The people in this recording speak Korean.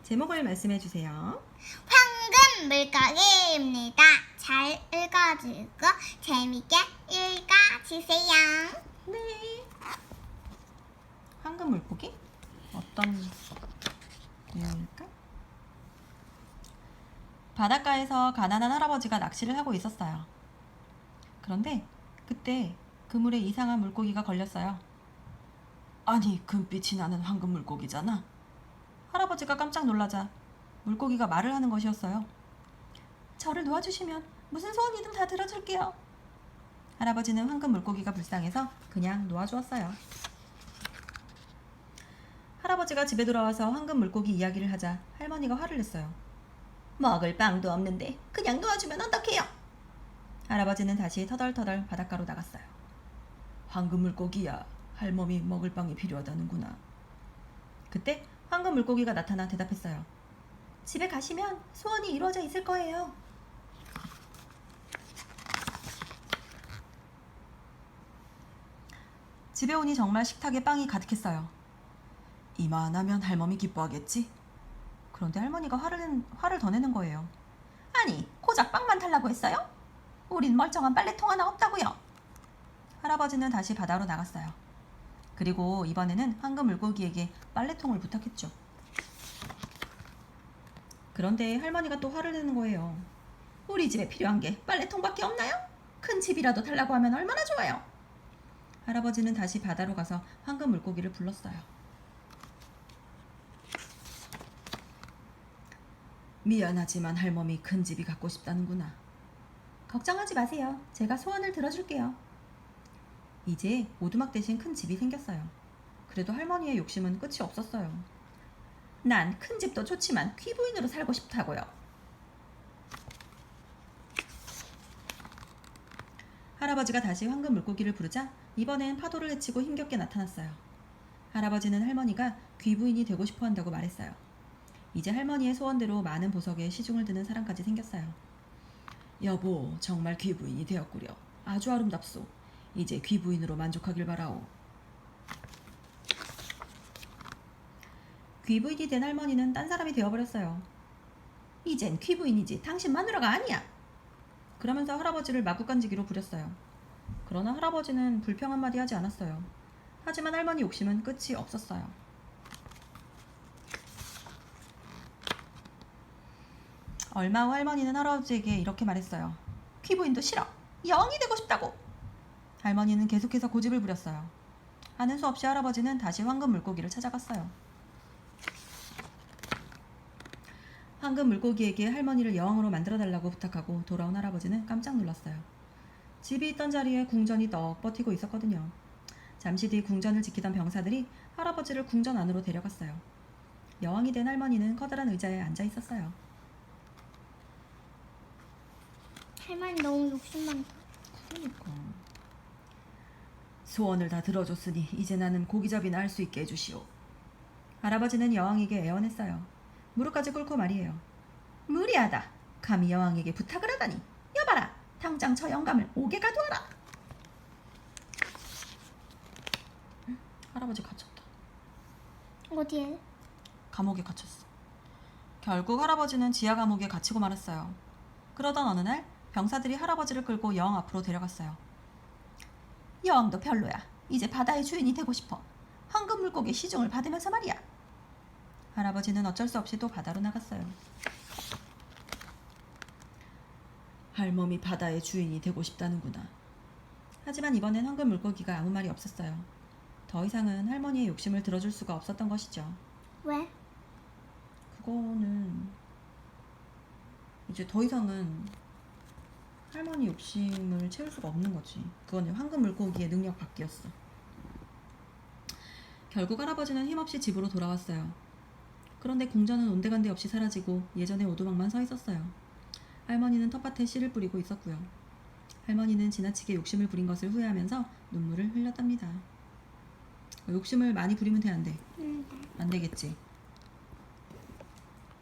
제목을 말씀해 주세요. 황금 물고기입니다. 잘 읽어주고 재밌게 읽어주세요. 네. 황금 물고기? 어떤 내용일까? 바닷가에서 가난한 할아버지가 낚시를 하고 있었어요. 그런데 그때 그물에 이상한 물고기가 걸렸어요. 아니, 금빛이 나는 황금 물고기잖아. 할아버지가 깜짝 놀라자 물고기가 말을 하는 것이었어요. 저를 놓아주시면 무슨 소원이든 다 들어줄게요. 할아버지는 황금 물고기가 불쌍해서 그냥 놓아주었어요. 할아버지가 집에 돌아와서 황금 물고기 이야기를 하자 할머니가 화를 냈어요. 먹을 빵도 없는데 그냥 놓아주면 어떡해요? 할아버지는 다시 터덜터덜 바닷가로 나갔어요. 황금 물고기야, 할멈이 먹을 빵이 필요하다는구나. 그때 황금 물고기가 나타나 대답했어요. 집에 가시면 소원이 이루어져 있을 거예요. 집에 오니 정말 식탁에 빵이 가득했어요. 이만하면 할멈이 기뻐하겠지? 그런데 할머니가 화를 더 내는 거예요. 아니, 고작 빵만 달라고 했어요? 우린 멀쩡한 빨래통 하나 없다고요. 할아버지는 다시 바다로 나갔어요. 그리고 이번에는 황금 물고기에게 빨래통을 부탁했죠. 그런데 할머니가 또 화를 내는 거예요. 우리 집에 필요한 게 빨래통밖에 없나요? 큰 집이라도 달라고 하면 얼마나 좋아요. 할아버지는 다시 바다로 가서 황금 물고기를 불렀어요. 미안하지만 할멈이 큰 집이 갖고 싶다는구나. 걱정하지 마세요. 제가 소원을 들어줄게요. 이제 오두막 대신 큰 집이 생겼어요. 그래도 할머니의 욕심은 끝이 없었어요. 난 큰 집도 좋지만 귀부인으로 살고 싶다고요. 할아버지가 다시 황금 물고기를 부르자 이번엔 파도를 헤치고 힘겹게 나타났어요. 할아버지는 할머니가 귀부인이 되고 싶어 한다고 말했어요. 이제 할머니의 소원대로 많은 보석에 시중을 드는 사람까지 생겼어요. 여보, 정말 귀부인이 되었구려. 아주 아름답소. 이제 귀부인으로 만족하길 바라오. 귀부인이 된 할머니는 딴 사람이 되어버렸어요. 이젠 귀부인이지 당신 마누라가 아니야. 그러면서 할아버지를 마구간지기로 부렸어요. 그러나 할아버지는 불평 한마디 하지 않았어요. 하지만 할머니 욕심은 끝이 없었어요. 얼마 후 할머니는 할아버지에게 이렇게 말했어요. 귀부인도 싫어. 영이 되고 싶다고. 할머니는 계속해서 고집을 부렸어요. 하는 수 없이 할아버지는 다시 황금 물고기를 찾아갔어요. 황금 물고기에게 할머니를 여왕으로 만들어달라고 부탁하고 돌아온 할아버지는 깜짝 놀랐어요. 집이 있던 자리에 궁전이 떡 버티고 있었거든요. 잠시 뒤 궁전을 지키던 병사들이 할아버지를 궁전 안으로 데려갔어요. 여왕이 된 할머니는 커다란 의자에 앉아 있었어요. 할머니 너무 욕심 많다. 그러니까. 소원을 다 들어줬으니 이제 나는 고기잡이나 할 수 있게 해주시오. 할아버지는 여왕에게 애원했어요. 무릎까지 꿇고 말이에요. 무리하다. 감히 여왕에게 부탁을 하다니. 여봐라. 당장 저 영감을 옥에 가두어라. 할아버지 갇혔다. 어디에? 감옥에 갇혔어. 결국 할아버지는 지하 감옥에 갇히고 말았어요. 그러던 어느 날 병사들이 할아버지를 끌고 여왕 앞으로 데려갔어요. 여왕도 별로야. 이제 바다의 주인이 되고 싶어. 황금 물고기 시중을 받으면서 말이야. 할아버지는 어쩔 수 없이 또 바다로 나갔어요. 할멈이 바다의 주인이 되고 싶다는구나. 하지만 이번엔 황금 물고기가 아무 말이 없었어요. 더 이상은 할머니의 욕심을 들어줄 수가 없었던 것이죠. 왜? 그거는 이제 더 이상은 할머니 욕심을 채울 수가 없는 거지. 그거는 황금 물고기의 능력 밖이었어. 결국 할아버지는 힘없이 집으로 돌아왔어요. 그런데 궁전은 온데간데 없이 사라지고 예전의 오두막만 서 있었어요. 할머니는 텃밭에 씨를 뿌리고 있었고요. 할머니는 지나치게 욕심을 부린 것을 후회하면서 눈물을 흘렸답니다. 욕심을 많이 부리면 돼, 안 돼? 안 되겠지.